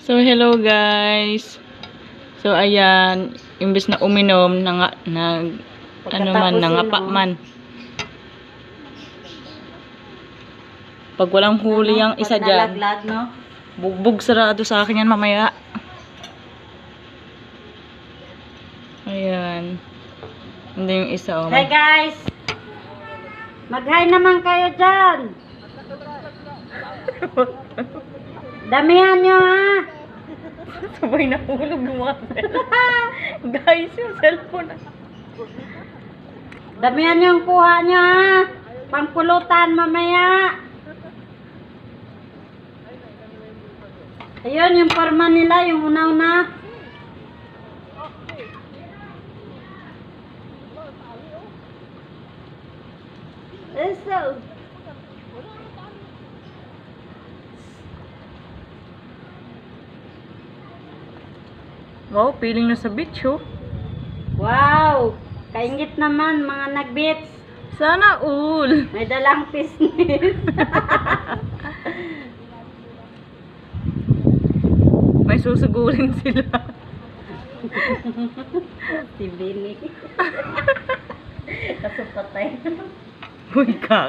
So, hello guys. So, ayan, imbes na uminom, nangapa man. Pag walang huli ang isa dyan, no? bugbog sarado sa akin yan mamaya. Ayan. Hindi yung isa, oh. Hey guys! Mag-hi naman kayo dyan! Damihan nyo ha! Sabay na hulog yung mga guys, yung cellphone. Damihan nyo ang kuha nyo ha! Pangpulutan mamaya! Ayun, yung forma nila, yung una-una. Eso. Wow, feeling na sa beach, oh. Wow! Kaingit naman, mga nag-beats. Sana all. May dalang business. May susugurin sila. Si Bini. Kaso patay. Uy, kag.